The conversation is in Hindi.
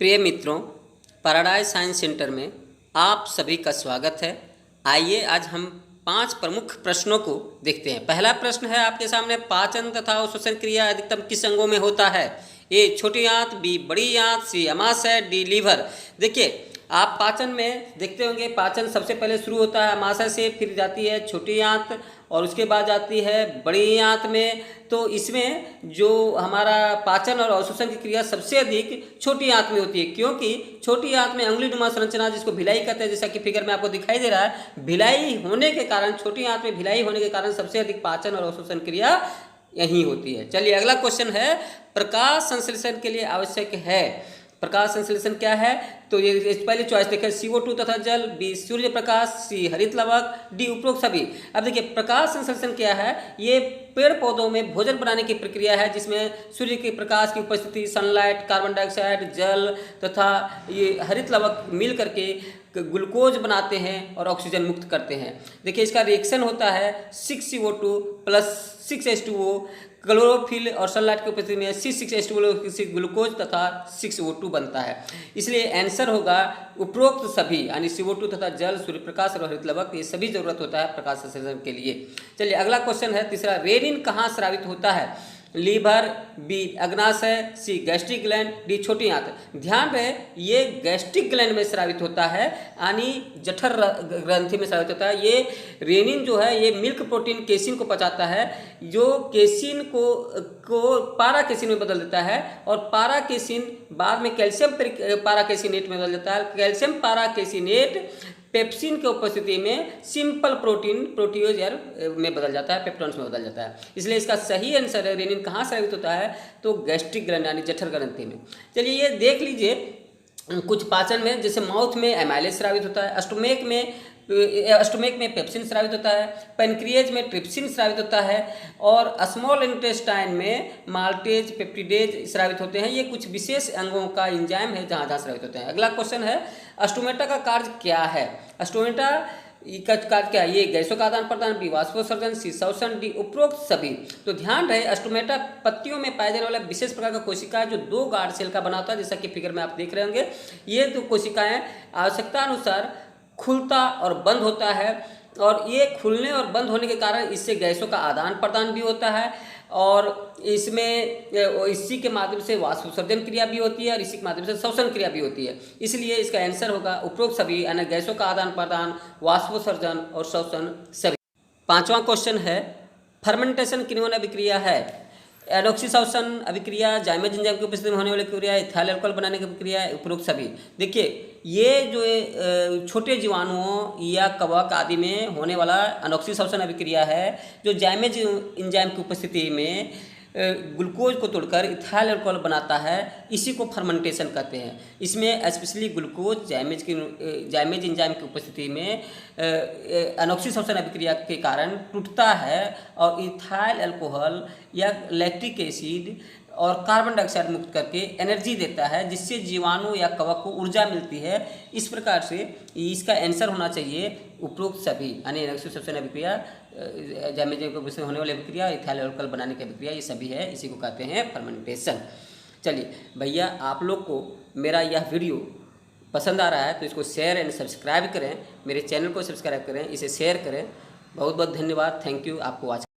प्रिय मित्रों, पैराडाइज साइंस सेंटर में आप सभी का स्वागत है। आइए आज हम 5 प्रमुख प्रश्नों को देखते हैं। पहला प्रश्न है आपके सामने, पाचन तथा श्वसन क्रिया अधिकतम किस अंगों में होता है? ए छोटी आंत, बी बड़ी आंत, सी अमाशय, डी लीवर। देखिए, आप पाचन में देखते होंगे, पाचन सबसे पहले शुरू होता है अमाशय से, फिर जाती है छोटी आंत और उसके बाद जाती है बड़ी आंत में। तो इसमें जो हमारा पाचन और अवशोषण की क्रिया सबसे अधिक छोटी आंत में होती है, क्योंकि छोटी आंत में अंगुलीनुमा संरचना, जिसको भिलाई कहते हैं, जैसा कि फिगर में आपको दिखाई दे रहा है, भिलाई होने के कारण, छोटी आंत में भिलाई होने के कारण सबसे अधिक पाचन और अवशोषण क्रिया यही होती है। चलिए अगला क्वेश्चन है, प्रकाश संश्लेषण के लिए आवश्यक है। प्रकाश संश्लेषण क्या है? तो ये पहले चॉइस देखें, CO2 तथा जल, बी सूर्य प्रकाश, सी हरित लवक, डी उपरोक्त सभी। अब देखिए, प्रकाश संश्लेषण क्या है? ये पेड़ पौधों में भोजन बनाने की प्रक्रिया है, जिसमें सूर्य के प्रकाश की उपस्थिति, सनलाइट, कार्बन डाइऑक्साइड, जल तथा ये हरित लवक मिल करके ग्लूकोज बनाते हैं और ऑक्सीजन मुक्त करते हैं। देखिए, इसका रिएक्शन होता है 6CO2 प्लस 6H2O, क्लोरोफिल और सनलाइट की उपस्थिति में C6H12 ग्लूकोज तथा 6O2 बनता है। इसलिए आंसर होगा उपरोक्त सभी, यानी CO2 तथा जल, सूर्य प्रकाश और हरित लवक, ये सभी जरूरत होता है प्रकाश संश्लेषण के लिए। चलिए अगला क्वेश्चन है तीसरा, रेनिन कहाँ स्रावित होता है? लीवर, बी अग्नाशय, सी गैस्ट्रिक ग्लैंड, डी छोटी आंत। ध्यान रहे, ये गैस्ट्रिक ग्लैंड में स्रावित होता है, यानी जठर ग्रंथि में स्रावित होता है। ये रेनिन जो है, ये मिल्क प्रोटीन केसिन को पचाता है, जो केसिन को पारा केसिन में बदल देता है, और पारा केसिन बाद में कैल्शियम पारा केसिनेट में बदल देता है। कैल्शियम पारा केसिनेट पेप्सिन के उपस्थिति में सिंपल प्रोटीन प्रोटियोज में बदल जाता है, पेप्टॉन्स में बदल जाता है। इसलिए इसका सही आंसर है, रेनिन कहाँ स्रावित होता है? तो गैस्ट्रिक ग्लैंड यानी जठर ग्रंथि में। चलिए ये देख लीजिए, कुछ पाचन में, जैसे माउथ में एमाइलेज स्रावित होता है, स्टोमेक में पेप्सिन स्रावित होता है, पेनक्रिएज में ट्रिप्सिन स्रावित होता है, और स्मॉल इंटेस्टाइन में माल्टेज, पेप्टिडेज स्रावित होते हैं। ये कुछ विशेष अंगों का एंजाइम है जहाँ जहाँ स्रावित होते हैं। अगला क्वेश्चन है, स्टोमेटा का कार्य क्या है? स्टोमेटा का कार्य क्या है? ये गैसों का आदान प्रदान, बी वाष्पोत्सर्जन, सी श्वसन, डी उपरोक्त सभी। तो ध्यान रहे, स्टोमेटा पत्तियों में पाए जाने वाला विशेष प्रकार का कोशिका है, जो 2 गार्ड सेल का बना होता है, जैसा कि फिगर में आप देख रहे होंगे। ये 2 कोशिकाएं आवश्यकता अनुसार खुलता और बंद होता है, और ये खुलने और बंद होने के कारण इससे गैसों का आदान प्रदान भी होता है, और इसमें इसी के माध्यम से वाष्पोत्सर्जन क्रिया भी होती है, और इसी के माध्यम से श्वसन क्रिया भी होती है। इसलिए इसका आंसर होगा उपरोक्त सभी, यानी गैसों का आदान प्रदान, वाष्पोत्सर्जन और श्वसन सभी। 5वां क्वेश्चन है, फर्मेंटेशन किन्होंने अभिक्रिया है? एडॉक्सीश्वसन अभिक्रिया, जाइमेज एंजाइम की उपस्थिति में होने वाली क्रिया, इथाइल अल्कोहल बनाने की प्रक्रिया, उपरोक्त सभी। देखिए, ये जो छोटे जीवाणुओं या कवक आदि में होने वाला एडॉक्सीश्वसन अभिक्रिया है, जो जाइमेज एंजाइम की उपस्थिति में ग्लूकोज को तोड़कर इथाइल अल्कोहल बनाता है, इसी को फर्मेंटेशन कहते हैं। इसमें स्पेशली ग्लूकोज जाइमेज एंजाइम की उपस्थिति में एनॉक्सीश्वसन अभिक्रिया के कारण टूटता है, और इथाइल अल्कोहल या लैक्टिक एसिड और कार्बन डाइऑक्साइड मुक्त करके एनर्जी देता है, जिससे जीवाणु या कवक को ऊर्जा मिलती है। इस प्रकार से इसका आंसर होना चाहिए उपरोक्त सभी, यानी एनॉक्सीश्वसन अभिक्रिया, जाइमेज एंजाइम होने वाली अभिक्रिया, इथाइल अल्कोहल बनाने की अभिक्रिया, ये सभी है, इसी को कहते हैं फर्मेंटेशन। चलिए भैया, आप लोग को मेरा यह वीडियो पसंद आ रहा है तो इसको शेयर एंड सब्सक्राइब करें, मेरे चैनल को सब्सक्राइब करें, इसे शेयर करें। बहुत बहुत धन्यवाद, थैंक यू आपको आज